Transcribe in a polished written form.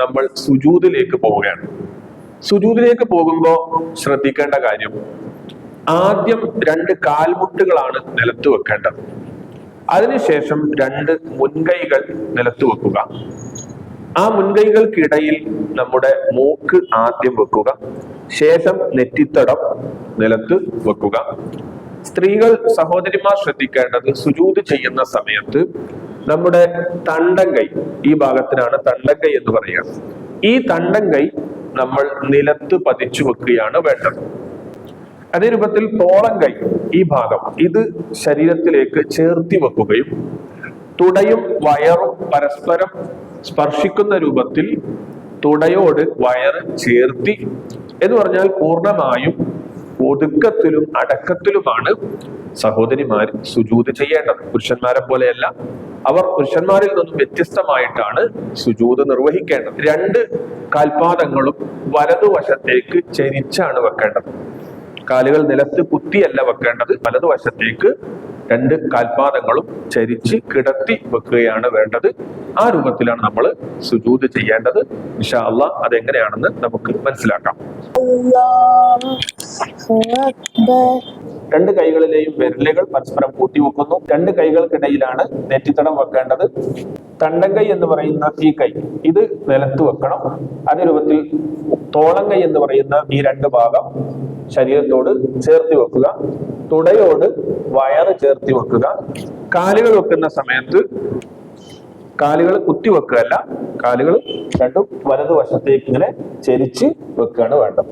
നമ്മൾ സുജൂദിലേക്ക് പോവുകയാണ്. സുജൂദിലേക്ക് പോകുമ്പോൾ ശ്രദ്ധിക്കേണ്ട കാര്യം, ആദ്യം 2 കാൽമുട്ടുകളാണ് നിലത്ത് വെക്കേണ്ടത്. അതിനുശേഷം 2 മുൻകൈകൾ നിലത്ത് വെക്കുക. ആ മുൻകൈകൾക്കിടയിൽ നമ്മുടെ മൂക്ക് ആദ്യം വെക്കുക. ശേഷം നെറ്റിത്തടം നിലത്ത് വെക്കുക. സ്ത്രീകൾ സഹോദരിമാർ ശ്രദ്ധിക്കേണ്ടത്, സുജൂദ് ചെയ്യുന്ന സമയത്ത് നമ്മുടെ തണ്ടം കൈ, ഈ ഭാഗത്തിനാണ് തണ്ടം കൈ എന്ന് പറയുക, ഈ തണ്ടം കൈ നമ്മൾ നിലത്ത് പതിച്ചു വെക്കുകയാണ് വേണ്ടത്. അതേ രൂപത്തിൽ തോളം കൈ, ഈ ഭാഗം, ഇത് ശരീരത്തിലേക്ക് ചേർത്തി വെക്കുകയും തുടയും വയറും പരസ്പരം സ്പർശിക്കുന്ന രൂപത്തിൽ തുടയോട് വയറ് ചേർത്തി, എന്ന് പറഞ്ഞാൽ പൂർണ്ണമായും ഒതുക്കത്തിലും അടക്കത്തിലുമാണ് സഹോദരിമാർ സുജൂദ് ചെയ്യേണ്ടത്. പുരുഷന്മാരെ പോലെയല്ല, അവർ പുരുഷന്മാരിൽ നിന്നും വ്യത്യസ്തമായിട്ടാണ് സുജൂദ് നിർവഹിക്കേണ്ടത്. 2 കാൽപാദങ്ങളും വലതുവശത്തേക്ക് ചരിച്ചാണ് വെക്കേണ്ടത്. കാലുകൾ നിലത്ത് കുത്തിയല്ല വെക്കേണ്ടത്, വലതുവശത്തേക്ക് 2 കാൽപാദങ്ങളും ചരിച്ച് കിടത്തി വെക്കുകയാണ് വേണ്ടത്. ആ രൂപത്തിലാണ് നമ്മൾ സുജൂദ് ചെയ്യേണ്ടത്. ഇൻഷാ അല്ലാഹ് അതെങ്ങനെയാണെന്ന് നമുക്ക് മനസ്സിലാക്കാം. 2 കൈകളിലെയും വിരലുകൾ പരസ്പരം കൂട്ടിവെക്കുന്നു. 2 കൈകൾക്കിടയിലാണ് നെറ്റിത്തടം വെക്കേണ്ടത്. തണ്ടം കൈ എന്ന് പറയുന്ന ഈ കൈ, ഇത് നിലത്ത് വെക്കണം. അതേ രൂപത്തിൽ തോളം കൈ എന്ന് പറയുന്ന ഈ 2 ഭാഗം ശരീരത്തോട് ചേർത്തി വെക്കുക. തുടയോട് വയറ് ചേർത്തി വെക്കുക. കാലുകൾ വെക്കുന്ന സമയത്ത് കാലുകൾ കുത്തി വെക്കുകയല്ല, കാലുകൾ 2 വലതുവശത്തേക്ക് ഇങ്ങനെ ചരിച്ച് വെക്കുകയാണ് വേണ്ടത്.